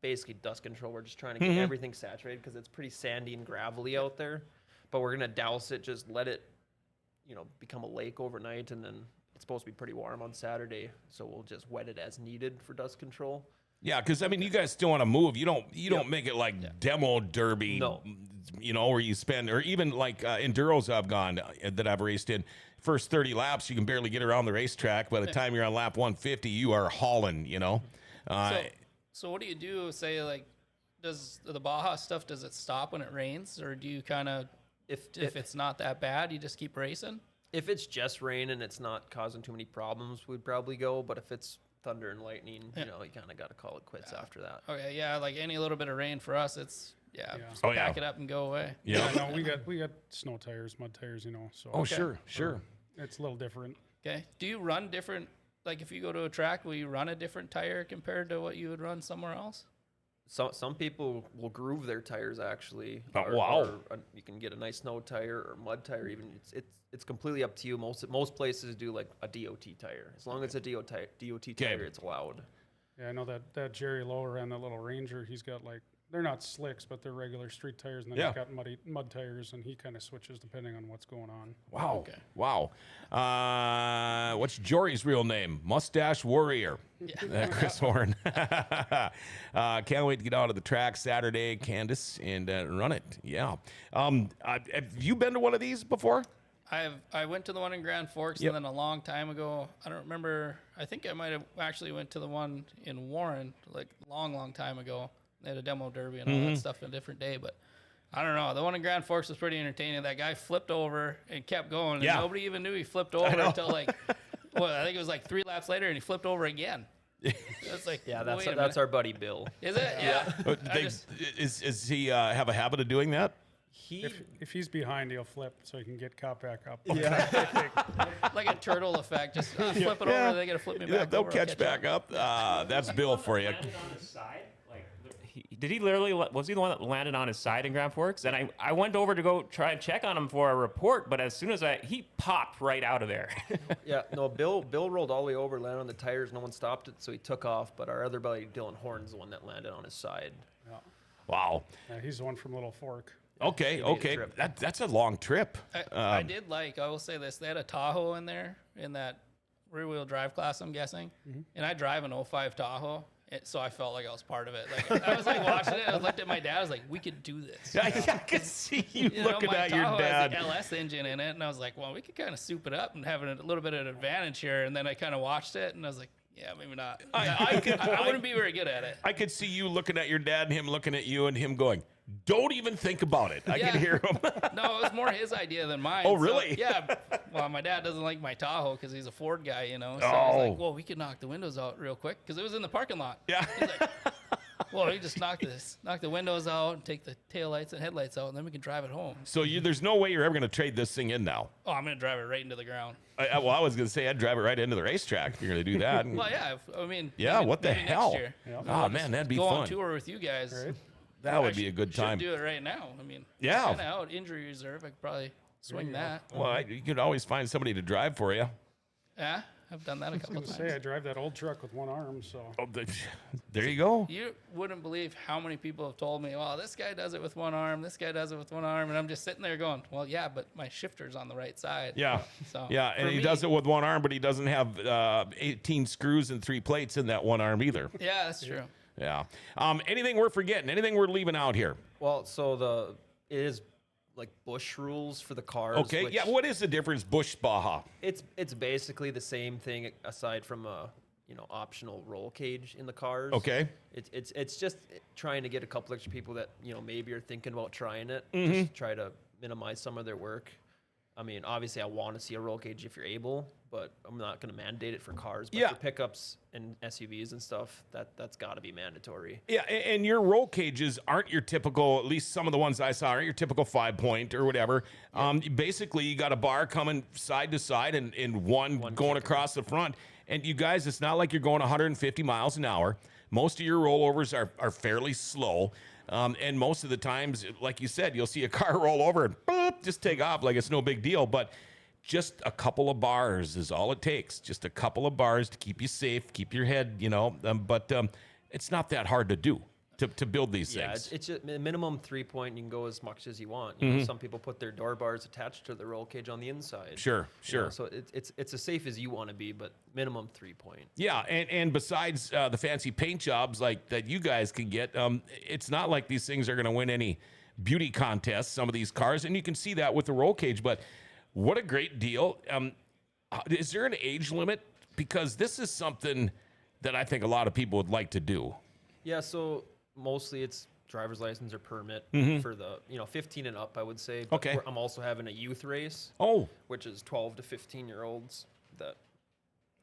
basically dust control. We're just trying to get everything saturated because it's pretty sandy and gravelly out there. But we're gonna douse it, just let it, become a lake overnight, and then it's supposed to be pretty warm on Saturday. So we'll just wet it as needed for dust control. Yeah, because I mean, you guys still want to move. You don't make it like demo derby, No. Where you spend, or even like enduros I've gone that I've raced in. First 30 laps, you can barely get around the racetrack. By the time you're on lap 150, you are hauling. So what do you do? Say, like, does the Baja stuff, does it stop when it rains, or do you kind of, if it's not that bad, you just keep racing? If it's just rain and it's not causing too many problems, we'd probably go. But if it's thunder and lightning, you kind of got to call it quits after that. Okay, yeah, like any little bit of rain for us, it's just Oh, yeah. pack it up and go away. Yeah. No, we got snow tires, mud tires, so. Oh, sure. It's a little different. Okay. Do you run different? Like, if you go to a track, will you run a different tire compared to what you would run somewhere else? Some people will groove their tires actually. Oh, wow. You can get a nice snow tire or mud tire. Even it's completely up to you. Most places do like a DOT tire. As long as it's a DOT tire, it's allowed. Yeah, I know that Jerry Lowe ran that little Ranger. He's got they're not slicks, but they're regular street tires, and then he's got mud tires, and he kind of switches depending on what's going on. Wow. Okay. Wow. What's Jory's real name? Mustache Warrior. Yeah. Chris Horn. Can't wait to get out of the track Saturday, Candace, and run it. Yeah. Have you been to one of these before? I went to the one in Grand Forks, Yep. and then a long time ago, I don't remember. I think I might have actually went to the one in Warren, like long time ago. They had a demo derby and all that stuff a different day, but I don't know. The one in Grand Forks was pretty entertaining. That guy flipped over and kept going, and nobody even knew he flipped over until I think it was like 3 laps later, and he flipped over again. It's like, Yeah, wait a that's minute. our buddy Bill. Is it? Yeah. Is he have a habit of doing that? If he's behind, he'll flip so he can get caught back up. Like a turtle effect. Just flip it over. They got to flip me back. Yeah, they'll over, I'll catch back up. That's Bill for you. Landed on his side? Did he literally, was he the one that landed on his side in Grand Forks? And I went over to go try and check on him for a report, but as soon as he popped right out of there. Yeah, no, Bill rolled all the way over, landed on the tires. No one stopped it, so he took off. But our other buddy Dylan Horn's the one that landed on his side. Wow. Yeah, he's the one from Little Fork. Okay. made a trip. That's a long trip. I will say this. They had a Tahoe in there in that rear-wheel drive class, I'm guessing. And I drive an 05 Tahoe. So I felt like I was part of it. Like, I was like watching it. I looked at my dad. I was like, "We could do this." I could see you looking my at your Tahoe dad. has the LS engine in it, and I was like, "Well, we could kind of soup it up and have a little bit of an advantage here." And then I kind of watched it, and I was like, "Yeah, maybe not." I wouldn't be very good at it. I could see you looking at your dad and him looking at you and him going, "Don't even think about it." I could hear him. No, it was more his idea than mine. Oh, So, really? yeah. Well, my dad doesn't like my Tahoe because he's a Ford guy, So I was like, "Well, we could knock the windows out real quick," because it was in the parking lot. Yeah. He's like, "Well, we just knock the windows out and take the taillights and headlights out, and then we can drive it home." So there's no way you're ever going to trade this thing in now. Oh, I'm gonna drive it right into the ground. I was going to say I'd drive it right into the racetrack if you're going to do that. Well, yeah. Yeah, maybe- what the maybe next hell? year. Oh, man, that'd be Go on fun. tour with you guys. Right. That would be a good time. Should do it right now. I mean, Yeah. kind of out injury reserve. I could probably swing that. Well, you could always find somebody to drive for you. Yeah, I've done that a couple I was times. gonna say I drive that old truck with one arm, so. Oh, there you go. You wouldn't believe how many people have told me, "Well, this guy does it with one arm. This guy does it with one arm," and I'm just sitting there going, "Well, yeah, but my shifter's on the right side." Yeah. So Yeah, and he does it with one arm, but he doesn't have 18 screws and 3 plates in that one arm either. Yeah, that's true. Yeah. Anything we're forgetting? Anything we're leaving out here? Well, so it is like bush rules for the cars. Okay. which Yeah. What is the difference, Bush Baja? It's basically the same thing aside from a optional roll cage in the cars. Okay. It's just trying to get a couple extra people that maybe are thinking about trying it. Mm-hmm. Just try to minimize some of their work. I mean, obviously, I want to see a roll cage if you're able, but I'm not going to mandate it for cars. But Yeah. for pickups and SUVs and stuff, that's got to be mandatory. Yeah, and your roll cages aren't your typical, at least some of the ones I saw, aren't your typical 5-point or whatever. Basically, you got a bar coming side to side and one going kicker. across the front. And you guys, it's not like you're going 150 miles an hour, Most of your rollovers are fairly slow. And most of the times, like you said, you'll see a car roll over and boop, just take off like it's no big deal. But just a couple of bars is all it takes. Just a couple of bars to keep you safe, keep your head, but it's not that hard to do. To build these things. It's a minimum 3-point. You can go as much as you want. You know, some people put their door bars attached to the roll cage on the inside. Sure. So it's as safe as you want to be, but minimum 3-point. Yeah, and besides the fancy paint jobs like that you guys can get, it's not like these things are going to win any beauty contests, some of these cars, and you can see that with the roll cage, but what a great deal. Is there an age limit? Because this is something that I think a lot of people would like to do. Yeah, so mostly it's driver's license or permit for the 15 and up, I would say. But Okay. I'm also having a youth race, which is 12 to 15-year-olds that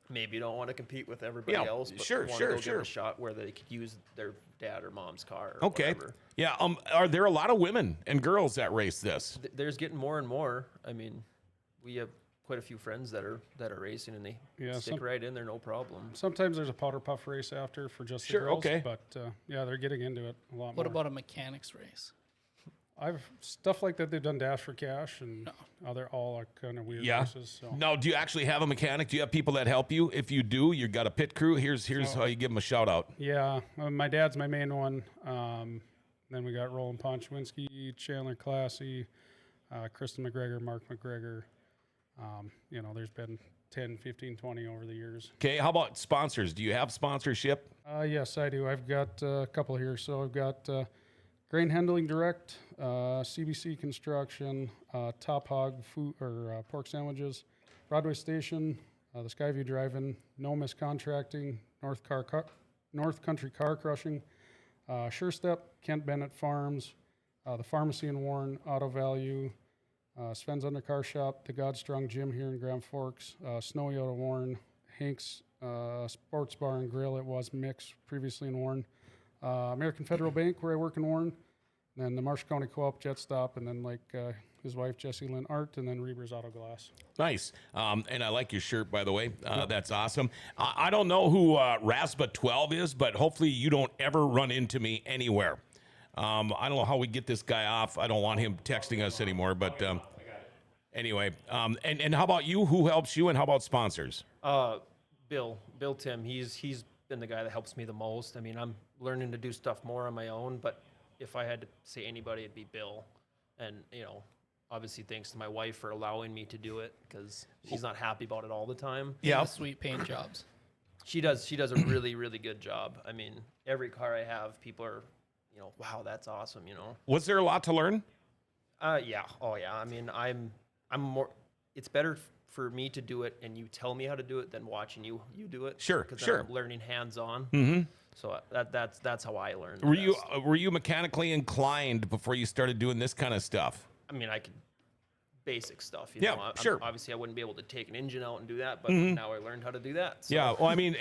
maybe don't want to compete with everybody else, but want to go give a shot where they could use their dad or mom's car or whatever. Yeah. Are there a lot of women and girls that race this? There's getting more and more. I mean, we have quite a few friends that are racing, and they stick right in there, no problem. Sometimes there's a powder puff race after for just the girls, but they're getting into it a lot more. What about a mechanics race? I've stuff like that. They've done Dash for Cash, and they're all kind of weird races. So. No, do you actually have a mechanic? Do you have people that help you? If you do, you've got a pit crew. Here's how you give them a shout out. Yeah, my dad's my main one. Then we got Roland Ponchwinski, Chandler Classy, Kristen McGregor, Mark McGregor. There's been 10, 15, 20 over the years. Okay, how about sponsors? Do you have sponsorship? Yes, I do. I've got a couple here. So I've got Grain Handling Direct, CBC Construction, Top Hog Food or Pork Sandwiches, Broadway Station, the Skyview Drive-In, No Miss Contracting, North Country Car Crushing, Sure Step, Kent Bennett Farms, the Pharmacy in Warren, Auto Value, Sven's Undercar Shop, the Godstrong Gym here in Grand Forks, Snowy out of Warren, Hank's Sports Bar and Grill, it was Mix previously in Warren, American Federal Bank where I work in Warren, then the Marshall County Co-op Jet Stop, and then his wife Jessie Lynn Art, and then Reber's Auto Glass. Nice. And I like your shirt, by the way. That's awesome. I don't know who Raspa 12 is, but hopefully you don't ever run into me anywhere. I don't know how we get this guy off. I don't want him texting us anymore, but anyway. And how about you? Who helps you, and how about sponsors? Bill Tim, he's been the guy that helps me the most. I mean, I'm learning to do stuff more on my own, but if I had to say anybody, it'd be Bill. And, obviously thanks to my wife for allowing me to do it, because she's not happy about it all the time. Yeah, the sweet paint jobs. She does a really, really good job. I mean, every car I have, people are, wow, that's awesome, Was there a lot to learn? Yeah. Oh, yeah. I mean, I'm more. It's better for me to do it and you tell me how to do it than watching you do it. Sure. I'm learning hands-on. Mm-hmm. So that's how I learned. Were you mechanically inclined before you started doing this kind of stuff? I mean, I could basic stuff. Sure. Obviously, I wouldn't be able to take an engine out and do that, but now I learned how to do that. So. Yeah. Well, I mean,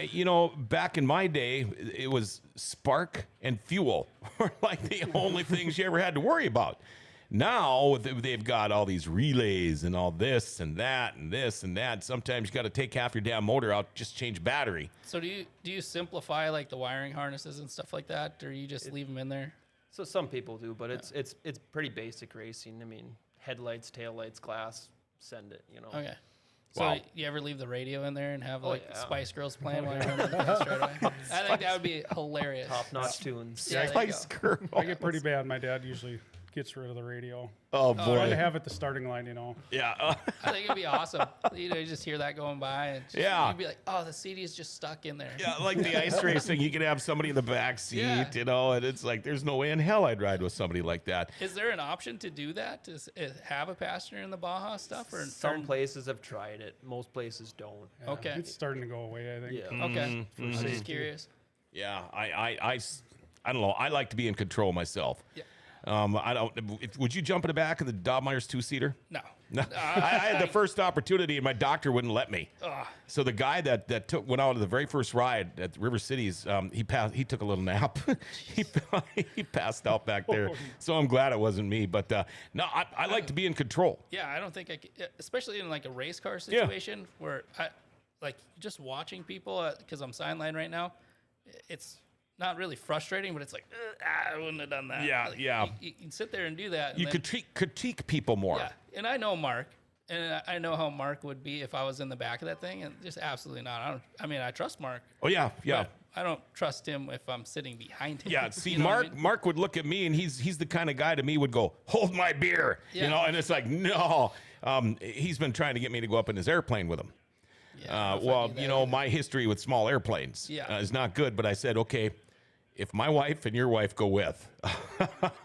back in my day, it was spark and fuel were like the only things you ever had to worry about. Now they've got all these relays and all this and that and this and that. Sometimes you got to take half your damn motor out, just change battery. So do you simplify like the wiring harnesses and stuff like that, or you just leave them in there? So some people do, but it's pretty basic racing. I mean, headlights, taillights, glass, send it. Okay. So Wow. You ever leave the radio in there and have Spice Girls playing while you're running the fence right away? I think that would be hilarious. Top-notch tunes. Yeah, Spice Girls. I get pretty bad. My dad usually gets rid of the radio. Oh Try to boy. have it the starting line, Yeah. I think it'd be awesome. You just hear that going by, and you'd be like, "Oh, the CD is just stuck in there." Yeah, like the ice racing, you can have somebody in the back seat, and it's like there's no way in hell I'd ride with somebody like that. Is there an option to do that? To have a passenger in the Baja stuff, or Some places have tried it. Most places don't. Yeah, Okay. It's starting to go away, I think. Yeah. Okay, I'm just curious. Yeah, I don't know. I like to be in control myself. Yeah. I don't. Would you jump in the back of the Dobmeyer's two-seater? No. No. I had the first opportunity, and my doctor wouldn't let me. So the guy that went out of the very first ride at River Cities, he took a little nap. he passed out back there. So I'm glad it wasn't me. But no, I like to be in control. Yeah, I don't think I could, especially in like a race car situation where I like just watching people because I'm sideline right now. It's not really frustrating, but it's like, I wouldn't have done that. Yeah, Like, yeah. You can sit there and do that. And You then, critique people more. yeah. And I know Mark, and I know how Mark would be if I was in the back of that thing, and just absolutely not. I trust Mark. Oh yeah, yeah. But I don't trust him if I'm sitting behind him. Yeah, see, You know what I Mark mean? Mark would look at me, and he's the kind of guy to me would go, hold my beer, Yeah. and it's like, no. He's been trying to get me to go up in his airplane with him. Yeah, I don't know if I Well, do that you know, either. my history with small airplanes Yeah. is not good, but I said, okay, if my wife and your wife go with,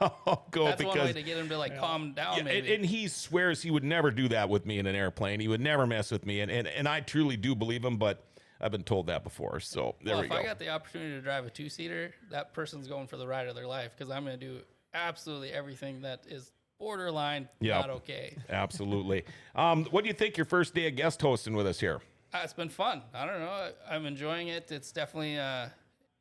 I'll go That's because one way to get him to like calm down. yeah, maybe. and he swears he would never do that with me in an airplane. He would never mess with me, and I truly do believe him, but I've been told that before. So there well, we if go. I got the opportunity to drive a 2-seater, that person's going for the ride of their life because I'm going to do absolutely everything that is borderline Yep. not okay. Absolutely. What do you think your first day of guest hosting with us here? It's been fun. I don't know. I'm enjoying it. It's definitely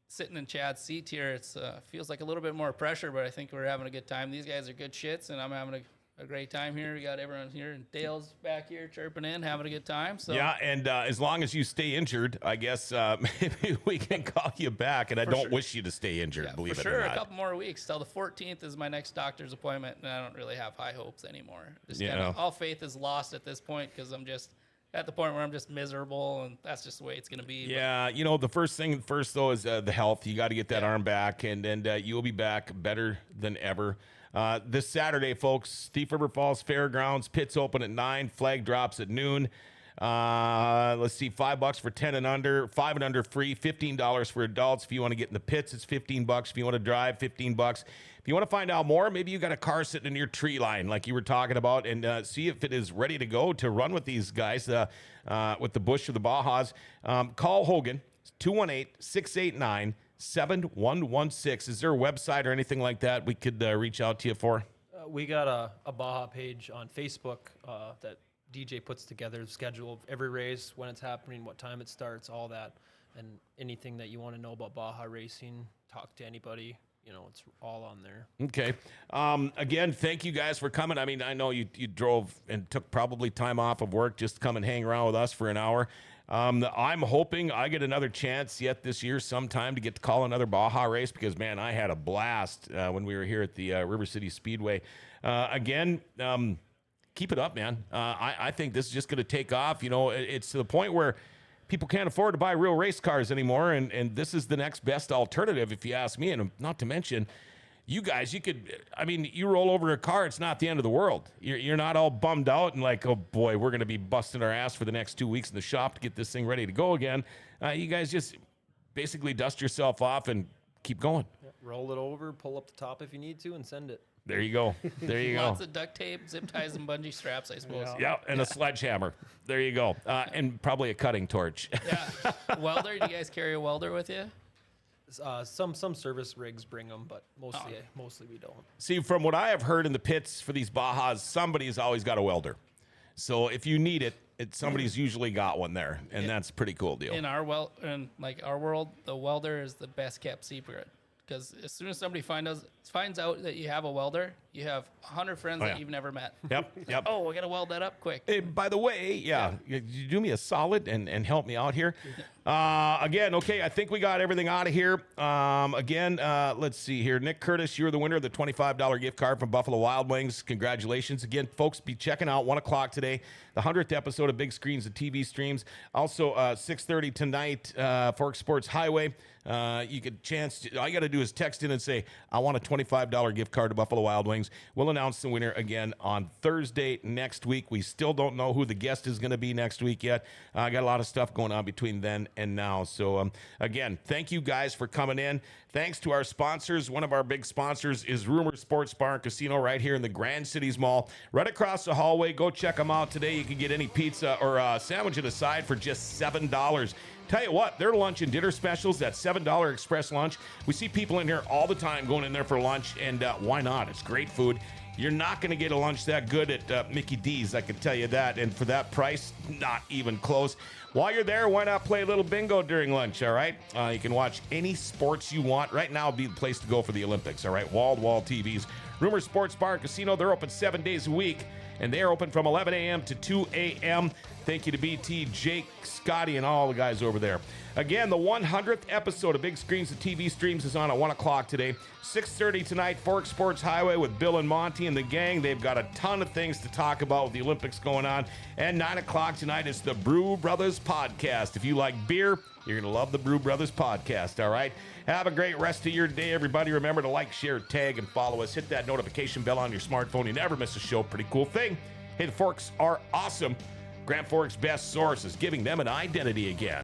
sitting in Chad's seat here. It's feels like a little bit more pressure, but I think we're having a good time. These guys are good shits, and I'm having a great time here. We got everyone here, and Dale's back here chirping in, having a good time. So Yeah, and as long as you stay injured, I guess maybe we can call you back. And I don't sure. wish you to stay injured, yeah, believe for it sure, or a not. couple more weeks till the 14th is my next doctor's appointment, and I don't really have high hopes anymore. Just Yeah. kinda, all faith is lost at this point because I'm just at the point where I'm just miserable, and that's just the way it's gonna be. But Yeah, you know, the first thing first, though, is the health. You got to get that arm back, and you'll be back better than ever. This Saturday, folks, Thief River Falls Fairgrounds, pits open at 9, flag drops at noon. Let's see, $5 for 10 and under, 5 and under free, $15 for adults. If you want to get in the pits, it's $15. If you want to drive, $15. If you want to find out more, maybe you got a car sitting in your tree line like you were talking about, and see if it is ready to go to run with these guys with the Bush or the Bajas. Call Hogan, 218-689-7116. Is there a website or anything like that we could reach out to you for? We got a BAJA page on Facebook that DJ puts together, the schedule of every race, when it's happening, what time it starts, all that, and anything that you want to know about BAJA racing, talk to anybody, you know, it's all on there. Okay. Again, thank you guys for coming. I mean, I know you drove and took probably time off of work just to come and hang around with us for an hour. I'm hoping I get another chance yet this year sometime to get to call another Baja race because, man, I had a blast when we were here at the River City Speedway. Again, keep it up, man. I think this is just going to take off. You know, it's to the point where people can't afford to buy real race cars anymore, and this is the next best alternative, if you ask me. And not to mention, you guys, you roll over a car, it's not the end of the world. You're not all bummed out and like, oh boy, we're going to be busting our ass for the next 2 weeks in the shop to get this thing ready to go again. You guys just basically dust yourself off and keep going. Yep. Roll it over, pull up the top if you need to, and send it. There you go. There you go. lots of duct tape, zip ties, and bungee straps, I suppose. Yeah, and a sledgehammer. There you go. And probably a cutting torch. Yeah. Welder, do you guys carry a welder with you? Some service rigs bring them, but mostly we don't. See, from what I have heard in the pits for these Bajas, somebody's always got a welder. So if you need it, somebody's usually got one there, and that's a pretty cool deal. In our our world, the welder is the best kept secret. Because as soon as somebody finds out that you have a welder, you have 100 friends that you've never met. Yep. Oh, we got to weld that up quick. Hey, by the way, you do me a solid and help me out here. Again, okay, I think we got everything out of here. Let's see here. Nick Curtis, you're the winner of the $25 gift card from Buffalo Wild Wings. Congratulations. Again, folks, be checking out 1 o'clock today, the 100th episode of Big Screens and TV Streams. Also, 6:30 tonight, Fork Sports Highway. You could all you got to do is text in and say, I want a $25 gift card to Buffalo Wild Wings. We'll announce the winner again on Thursday next week. We still don't know who the guest is going to be next week yet. I got a lot of stuff going on between then and now. So, again, thank you guys for coming in. Thanks to our sponsors. One of our big sponsors is Rumor Sports Bar and Casino right here in the Grand Cities Mall, right across the hallway. Go check them out today. You can get any pizza or sandwich at a side for just $7. Tell you what, their lunch and dinner specials, that $7 express lunch. We see people in here all the time going in there for lunch, and why not? It's great food. You're not going to get a lunch that good at Mickey D's, I can tell you that. And for that price, not even close. While you're there, why not play a little bingo during lunch, all right? You can watch any sports you want. Right now would be the place to go for the Olympics, all right? Wall-to-wall TVs. Rumor Sports Bar and Casino, they're open 7 days a week, and they are open from 11 a.m. to 2 a.m. Thank you to BT, Jake, Scotty, and all the guys over there. Again, the 100th episode of Big Screens and TV Streams is on at 1 o'clock today. 6:30 tonight, Fork Sports Highway with Bill and Monty and the gang. They've got a ton of things to talk about with the Olympics going on. And 9 o'clock tonight is the Brew Brothers Podcast. If you like beer, you're going to love the Brew Brothers Podcast, all right? Have a great rest of your day, everybody. Remember to like, share, tag, and follow us. Hit that notification bell on your smartphone. You never miss a show. Pretty cool thing. Hey, the Forks are awesome. Grand Forks' best source is giving them an identity again.